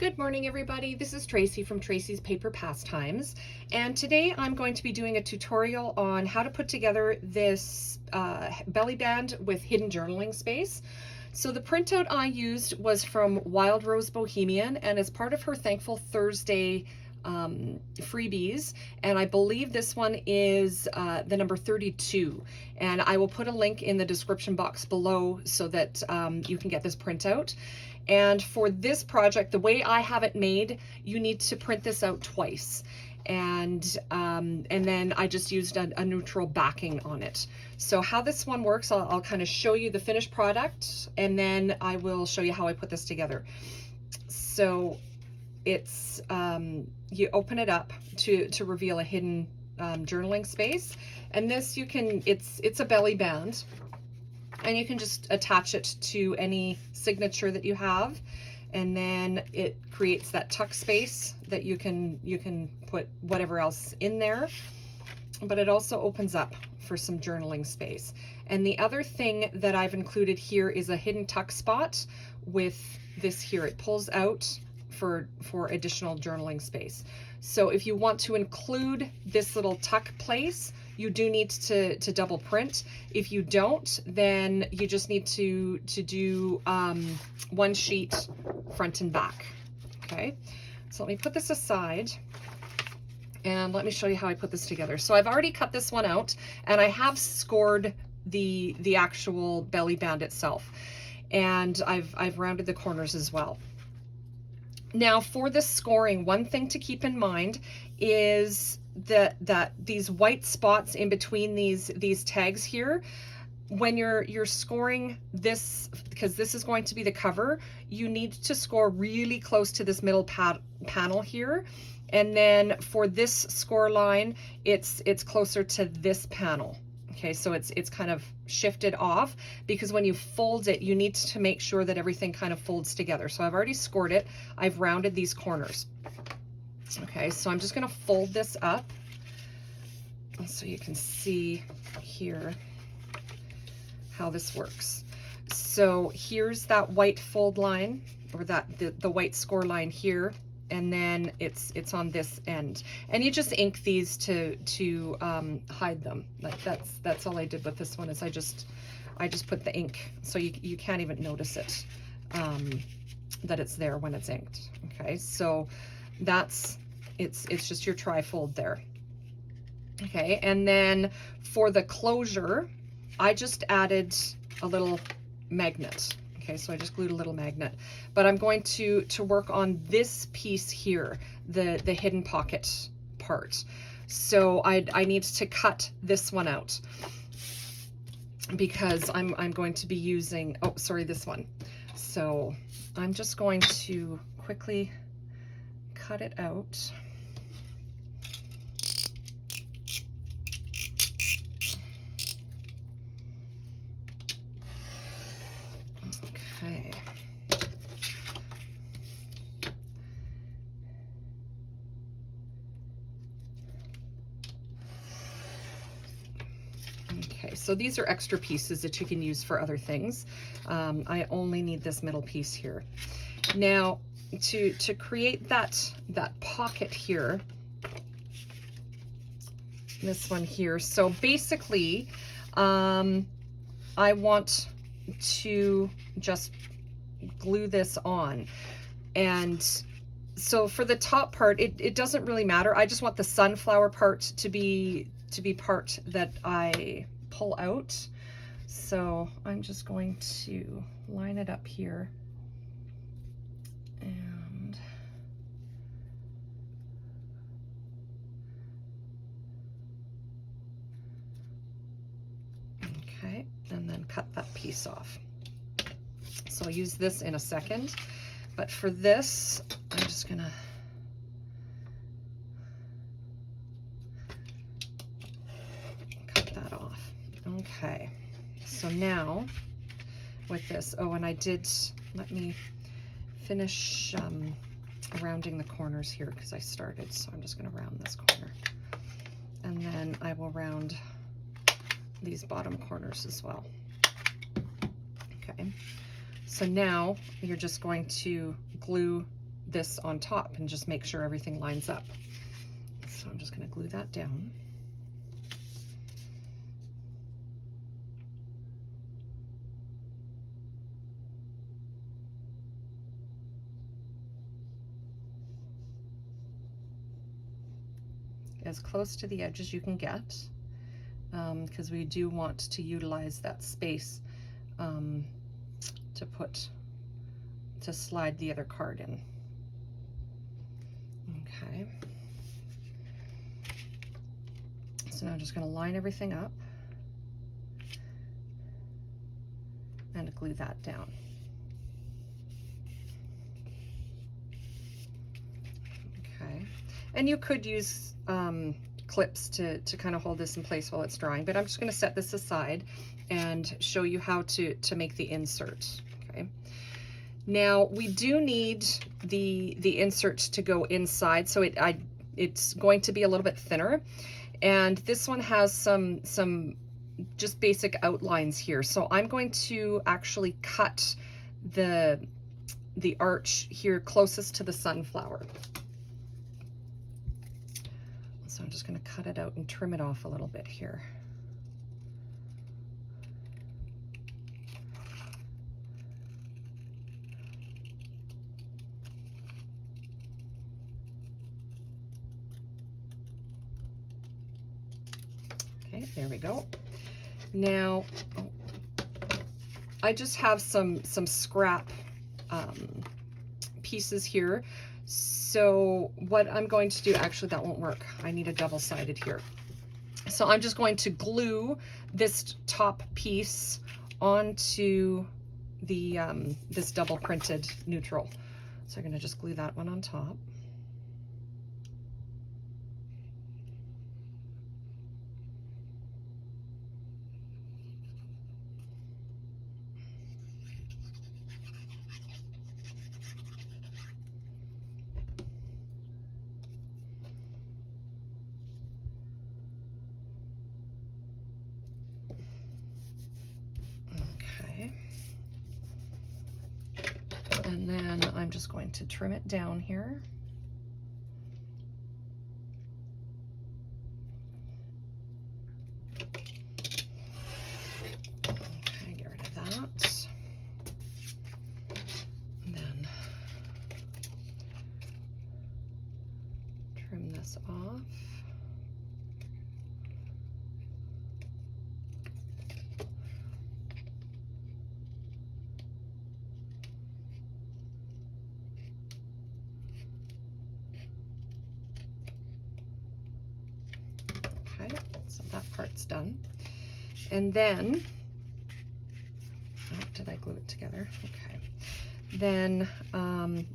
Good morning, everybody. This is Tracy from Tracy's Paper Pastimes, and today I'm going to be doing a tutorial on how to put together this belly band with hidden journaling space. So the printout I used was from Rose Bohemian, and as part of her Thankful Thursday freebies, and I believe this one is the number 32, and I will put a link in the description box below so that you can get this printout. And for this project, the way I have it made, you need to print this out twice, and then I just used a neutral backing on it. So how this one works, I'll kind of show you the finished product, and then I will show you how I put this together. So it's you open it up to reveal a hidden journaling space, and this it's a belly band, and you can just attach it to any signature that you have, and then it creates that tuck space that you can put whatever else in there, but it also opens up for some journaling space. And the other thing that I've included here is a hidden tuck spot with this here. It pulls out for additional journaling space. So if you want to include this little tuck place, you do need to double print. If you don't, then you just need to do one sheet front and back. Okay, so let me put this aside and let me show you how I put this together. So I've already cut this one out, and I have scored the actual belly band itself, and I've rounded the corners as well. Now for the scoring, one thing to keep in mind is that these white spots in between these tags here, when you're scoring this, because this is going to be the cover, you need to score really close to this middle panel here. And then for this score line, it's closer to this panel. Okay, so it's kind of shifted off, because when you fold it, you need to make sure that everything kind of folds together. So I've already scored it. I've rounded these corners. Okay, so I'm just going to fold this up so you can see here how this works. So here's that white fold line, or the white score line here, and then it's on this end, and you just ink these to hide them. Like that's all I did with this one, is I just put the ink so you can't even notice it, that it's there when it's inked. Okay, so it's just your tri-fold there. Okay, and then for the closure, I just added a little magnet. Okay, so I just glued a little magnet, but I'm going to work on this piece here, the hidden pocket part. So I need to cut this one out, because I'm going to be using, oh, sorry, this one. So I'm just going to quickly cut it out. Okay. Okay, so these are extra pieces that you can use for other things. I only need this middle piece here. Now, to create that pocket here, this one here, so basically, I want to just glue this on. And so for the top part, it doesn't really matter. I just want the sunflower part to be part that I pull out. So I'm just going to line it up here, and okay, and then cut that piece off. So I'll use this in a second, but for this, I'm just gonna cut that off. Okay, so now with this, oh, and let me finish rounding the corners here, because I started, so I'm just gonna round this corner, and then I will round these bottom corners as well. Okay, so now you're just going to glue this on top and just make sure everything lines up. So I'm just going to glue that down. As close to the edge as you can get, because we do want to utilize that space to slide the other card in. Okay. So now I'm just going to line everything up and glue that down. Okay. And you could use clips to kind of hold this in place while it's drying, but I'm just going to set this aside and show you how to make the insert. Okay. Now we do need the insert to go inside, so it's going to be a little bit thinner, and this one has some just basic outlines here. So I'm going to actually cut the arch here closest to the sunflower. So I'm just going to cut it out and trim it off a little bit here. Okay, there we go. Now, I just have some scrap pieces here. So what I'm going to do, actually that won't work. I need a double-sided here. So I'm just going to glue this top piece onto the this double printed neutral. So I'm going to just glue that one on top. And then I'm just going to trim it down here. Okay, get rid of that. And then trim this off. So that part's done. And then, oh, did I glue it together? Okay. Then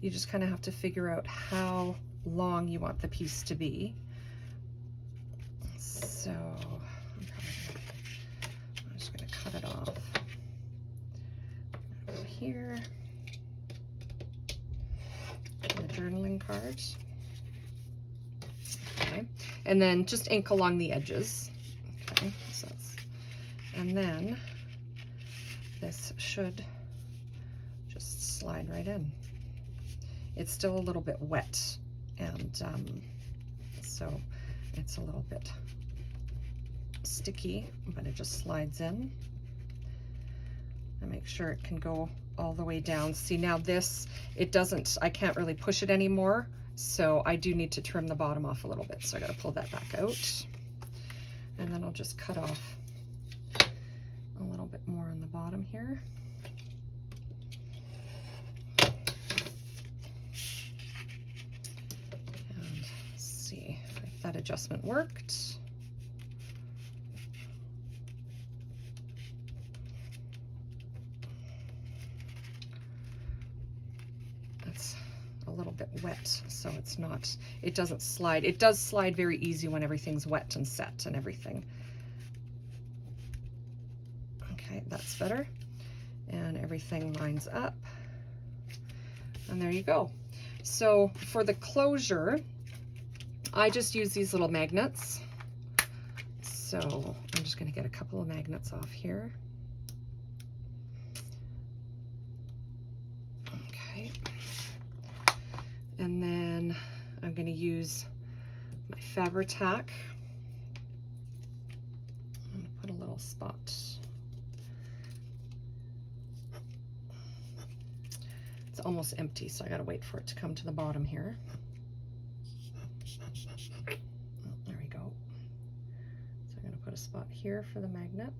you just kind of have to figure out how long you want the piece to be. So I'm just going to cut it off over here. The journaling cards. Okay. And then just ink along the edges. Okay, so and then this should just slide right in. It's still a little bit wet, and so it's a little bit sticky, but it just slides in. And make sure it can go all the way down. See, now this, it doesn't, I can't really push it anymore. So I do need to trim the bottom off a little bit. So I got to pull that back out. And then I'll just cut off a little bit more on the bottom here. And see if that adjustment worked. It's a little bit wet, so it's not, it doesn't slide. It does slide very easy when everything's wet and set and everything. Okay, that's better. And everything lines up. And there you go. So for the closure, I just use these little magnets. So I'm just going to get a couple of magnets off here. Okay. going to use my Fabri-Tac. I'm going to put a little spot. It's almost empty, so I got to wait for it to come to the bottom here. Oh, there we go. So I'm going to put a spot here for the magnet.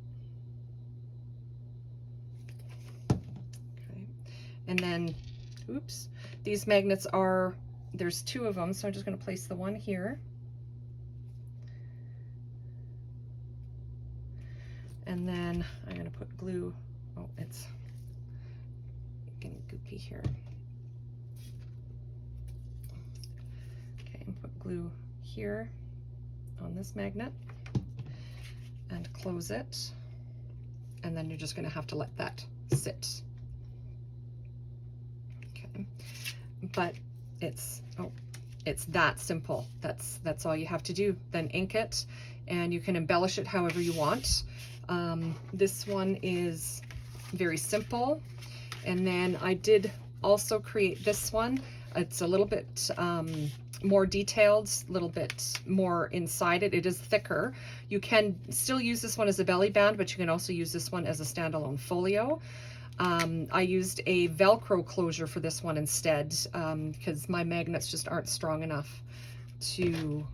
Okay. And then, oops, these magnets are, there's 2 of them, so I'm just going to place the one here. And then I'm going to put glue. Oh, it's getting goopy here. Okay, and put glue here on this magnet and close it. And then you're just going to have to let that sit. Okay, but it's that simple. That's all you have to do. Then ink it, and you can embellish it however you want. This one is very simple. And then I did also create this one. It's a little bit more detailed, a little bit more inside it. It is thicker. You can still use this one as a belly band, but you can also use this one as a standalone folio. I used a Velcro closure for this one instead, because my magnets just aren't strong enough to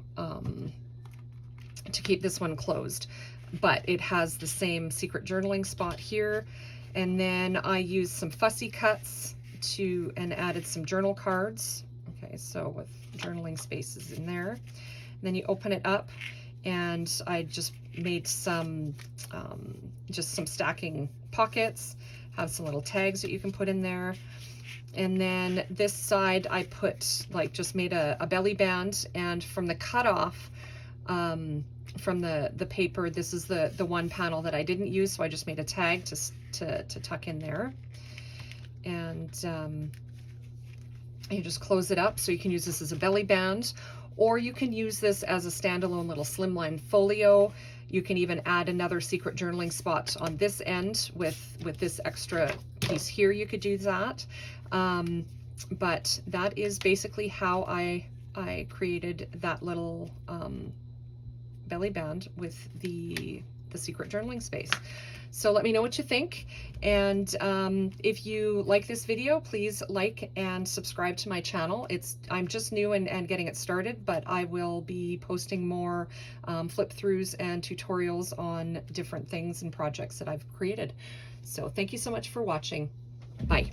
keep this one closed. But it has the same secret journaling spot here. And then I used some fussy cuts and added some journal cards. Okay, so with journaling spaces in there. And then you open it up, and I just made some, just some stacking pockets, have some little tags that you can put in there. And then this side I put, like, just made a belly band, and from the cutoff, from the paper, this is the one panel that I didn't use, so I just made a tag to tuck in there. And you just close it up, so you can use this as a belly band, or you can use this as a standalone little slimline folio. You can even add another secret journaling spot on this end with this extra piece here. You could do that. But that is basically how I created that little belly band with the secret journaling space. So let me know what you think, and if you like this video, please like and subscribe to my channel. I'm just new and getting it started, but I will be posting more flip throughs and tutorials on different things and projects that I've created. So thank you so much for watching. Bye.